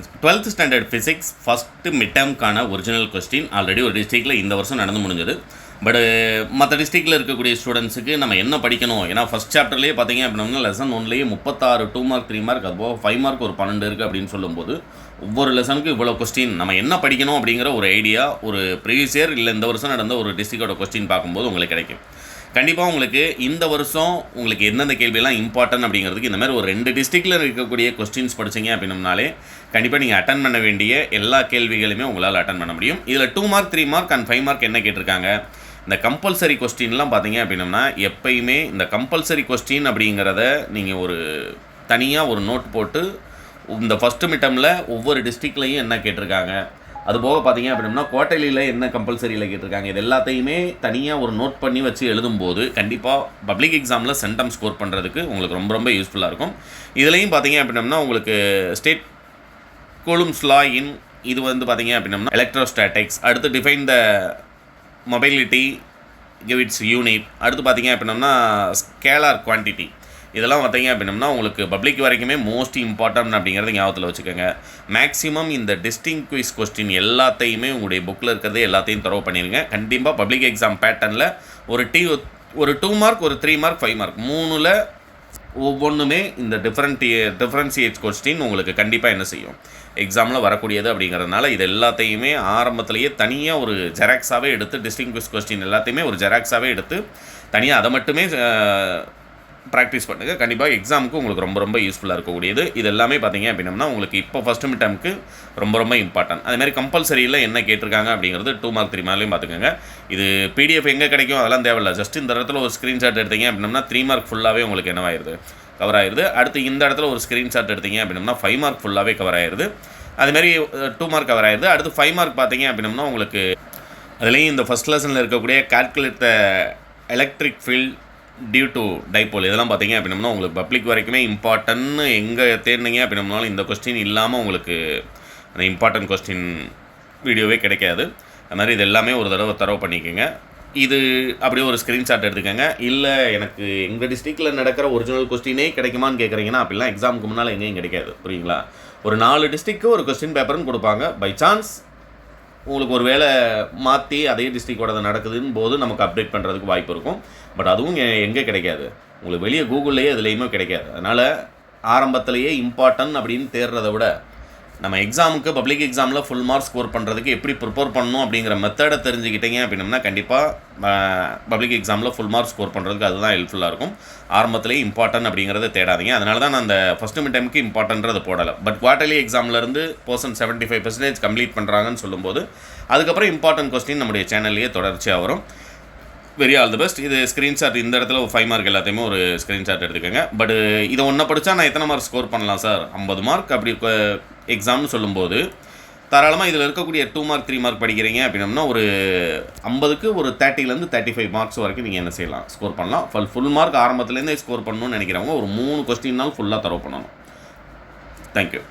12th standard physics first mid டேர்ம்க்கான original question already ஒரு டிஸ்ட்ரிக்டில் இந்த வருஷம் நடந்து முடிஞ்சது. பட் மற்ற டிஸ்ட்ரிக்டில் இருக்கக்கூடிய ஸ்டூடெண்ட்ஸுக்கு நம்ம என்ன படிக்கணும், ஏன்னா ஃபஸ்ட் சாப்டர்லேயே பார்த்தீங்க அப்படின்னா லெசன் 1லேயே 36 2 மார்க் 3 மார்க் அதுபோக 5 மார்க் ஒரு 12 இருக்குது அப்படின்னு சொல்லும்போது ஒவ்வொரு லெசனுக்கு இவ்வளோ கொஸ்டின் நம்ம என்ன படிக்கணும் அப்படிங்கிற ஒரு ஐடியா ஒரு ப்ரீவியஸ் இயர் இல்லை இந்த வருஷம் நடந்த ஒரு டிஸ்ட்ரிக்டோட கொஸ்டின் பார்க்கும்போது உங்களுக்கு கிடைக்கும். கண்டிப்பாக உங்களுக்கு இந்த வருஷம் உங்களுக்கு எந்தெந்த கேள்வியெல்லாம் இம்பார்ட்டன்ட் அப்படிங்கிறதுக்கு இந்த மாதிரி ஒரு 2 டிஸ்ட்ரிக்டில் இருக்கக்கூடிய கொஸ்டின்ஸ் படிச்சிங்க அப்படின்னாலே கண்டிப்பாக நீங்கள் அட்டன் பண்ண வேண்டிய எல்லா கேள்விகளுமே உங்களால் அட்டன் பண்ண முடியும். இதில் 2 மார்க் 3 மார்க் அண்ட் 5 மார்க் என்ன கேட்டிருக்காங்க, இந்த கம்பல்சரி கொஸ்டின்லாம் பார்த்தீங்க அப்படின்னம்னா எப்பயுமே இந்த கம்பல்சரி கொஸ்டின் அப்படிங்கிறத நீங்கள் ஒரு தனியாக ஒரு நோட் போட்டு இந்த ஃபஸ்ட்டு மிட்டமில் ஒவ்வொரு டிஸ்ட்ரிக்ட்லையும் என்ன கேட்டிருக்காங்க, அதுபோக பார்த்தீங்க அப்படின்னா குவார்ட்டர்லியில் என்ன கம்பல்சரியில் கேட்டிருக்காங்க, இது எல்லாத்தையுமே தனியாக ஒரு நோட் பண்ணி வச்சு எழுதும்போது கண்டிப்பாக பப்ளிக் எக்ஸாமில் சென்டம் ஸ்கோர் பண்ணுறதுக்கு உங்களுக்கு ரொம்ப ரொம்ப யூஸ்ஃபுல்லாக இருக்கும். இதுலேயும் பார்த்தீங்க அப்படின்னா உங்களுக்கு ஸ்டேட் கூலும்ஸ் லா இன் இது பார்த்தீங்க அப்படின்னா எலக்ட்ரோஸ்டாட்டிக்ஸ், அடுத்து define the mobility give it's unit, அடுத்து பார்த்தீங்க அப்படின்னா ஸ்கேலார் குவான்டிட்டி, இதெல்லாம் பார்த்தீங்க அப்படின்னா உங்களுக்கு பப்ளிக் வரைக்குமே மோஸ்ட் இம்பார்ட்டன்ட் அப்படிங்கிறத ஞாபகத்தில் வச்சுக்கோங்க. மேக்ஸிமம் இந்த டிஸ்டிங்விஷ் கொஸ்டின் எல்லாத்தையுமே உங்களுடைய புக்கில் இருக்கிறது எல்லாத்தையும் தரவு பண்ணிடுங்க. கண்டிப்பாக பப்ளிக் எக்ஸாம் பேட்டர்னில் ஒரு 2 மார்க் ஒரு 3 மார்க் 5 மார்க் 3ல் ஒவ்வொன்றுமே இந்த டிஃப்ரென்ஷியேட் கொஸ்டின் உங்களுக்கு கண்டிப்பாக என்ன செய்யும் எக்ஸாமில் வரக்கூடியது. அப்படிங்கிறதுனால இது எல்லாத்தையுமே ஆரம்பத்திலேயே தனியாக ஒரு ஜெராக்ஸாகவே எடுத்து டிஸ்டிங்விஷ் கொஸ்டின் எல்லாத்தையுமே ஒரு ஜெராக்ஸாகவே எடுத்து தனியாக அதை மட்டுமே ப்ராக்டிஸ் பண்ணுங்கள். கண்டிப்பாக எக்ஸாமுக்கு உங்களுக்கு ரொம்ப ரொம்ப யூஸ்ஃபுல்லாக இருக்கக்கூடியது. இது எல்லாமே பார்த்தீங்க அப்படின்னா உங்களுக்கு இப்போ ஃபஸ்ட்டு மிட் டேர்முக்கு ரொம்ப ரொம்ப இம்பார்ட்டன்ட். அதேமாதிரி கம்பல்சரியில் என்ன கேட்டிருக்காங்க அப்படிங்கிறது 2 மார்க் 3 மார்க்லையும் பார்த்துக்கோங்க. இது பிடிஎஃப் எங்கே கிடைக்கும் அதெல்லாம் தேவையில்லை, ஜஸ்ட் இந்த இடத்துல ஒரு ஸ்க்ரீன்ஷாட் எடுத்தீங்க அப்படின்னா 3 மார்க் ஃபுல்லாகவே உங்களுக்கு என்னவாயிருது கவர் ஆயிடுது. அடுத்து இந்த இடத்துல ஒரு ஸ்க்ரீன்ஷாட் எடுத்தீங்க அப்படின்னா 5 மார்க் ஃபுல்லாகவே கவர் ஆயிடுது. அதுமாதிரி 2 மார்க் கவர் ஆயிடுது. அடுத்து 5 மார்க் பார்த்தீங்க அப்படின்னா உங்களுக்கு அதுலேயும் இந்த ஃபஸ்ட் லெசனில் இருக்கக்கூடிய calculate the electric field due to dipole இதெல்லாம் பார்த்தீங்க அப்படின்னா உங்களுக்கு பப்ளிக் வரைக்குமே இம்பார்ட்டன்ட்னு எங்கே தேடினீங்க அப்படின்னாலும் இந்த கொஸ்டின் இல்லாமல் உங்களுக்கு அந்த இம்பார்ட்டன்ட் கொஸ்டின் வீடியோவே கிடைக்காது. அது மாதிரி இது எல்லாமே ஒரு தரவு பண்ணிக்கோங்க. இது அப்படியே ஒரு ஸ்க்ரீன்ஷாட் எடுத்துக்கோங்க. இல்லை எனக்கு எங்கள் டிஸ்ட்ரிக்டில் நடக்கிற ஒரிஜினல் கொஸ்டினே கிடைக்குமான்னு கேட்குறீங்கன்னா அப்படிலாம் எக்ஸாமுக்கு முன்னால் எங்கேயும் கிடைக்காது, புரியுங்களா? ஒரு 4 டிஸ்ட்ரிக்க்கு ஒரு கொஸ்டின் பேப்பர்னு கொடுப்பாங்க. பை சான்ஸ் உங்களுக்கு ஒரு வேளை மாற்றி அதே டிஸ்ட்ரிக்டோட நடக்குதுன்னு போது நமக்கு அப்டேட் பண்ணுறதுக்கு வாய்ப்பு இருக்கும். பட் அதுவும் எங்கே கிடைக்காது, உங்களுக்கு வெளியே கூகுள்லேயே எதுலேயுமே கிடைக்காது. அதனால் ஆரம்பத்திலேயே இம்பார்ட்டன்ட் அப்படின்னு தேடுறதை விட நம்ம எக்ஸாமுக்கு பப்ளிக் எக்ஸாமில் ஃபுல் மார்க் ஸ்கோர் பண்ணுறதுக்கு எப்படி ப்ரிப்பேர் பண்ணணும் அப்படிங்கிற மெத்தடை தெரிஞ்சுக்கிட்டீங்க அப்படின்னா கண்டிப்பாக பப்ளிக் எக்ஸாமில் ஃபுல் மார்க் ஸ்கோர் பண்ணுறதுக்கு அதுதான் ஹெல்ப்ஃபுல்லாக இருக்கும். ஆரம்பத்திலேயே இம்பார்ட்டன்ட் அப்படிங்கிறத தேடாதீங்க. அதனால தான் நான் அந்த ஃபஸ்ட்டு மிட் டேர்முக்கு இம்பார்ட்டன்றது போடலை. பட் குவார்ட்டர்லி எக்ஸாம்லேருந்து 75% கம்ப்ளீட் பண்ணுறாங்கன்னு சொல்லும்போது அதுக்கப்புறம் இம்பார்ட்டன்ட் கொஸ்டின் நம்முடைய சேனல்லையே தொடர்ச்சியாக வரும். Very all the best. இது ஸ்க்ரீன்ஷாட் இந்த இடத்துல ஒரு 5 மார்க் எல்லாத்தையுமே ஒரு ஸ்க்ரீன்ஷாட் எடுத்துக்கோங்க. பட் இதை ஒன்றை படித்தா நான் எத்தனை மார்க் ஸ்கோர் பண்ணலாம் சார், 50 மார்க் அப்படி எக்ஸாம்னு சொல்லும்போது தாராளமாக இதில் இருக்கக்கூடிய 2 மார்க் 3 மார்க் படிக்கிறீங்க அப்படின்னா ஒரு 50க்கு ஒரு 30லேருந்து 35 மார்க்ஸ் வரைக்கும் நீங்கள் என்ன செய்யலாம் ஸ்கோர் பண்ணலாம். ஃபுல் மார்க் ஆரம்பத்துலேருந்தே ஸ்கோர் பண்ணணும்னு நினைக்கிறவங்க ஒரு 3 கொஸ்டின்னால் ஃபுல்லாக தரவு பண்ணணும். தேங்க்யூ.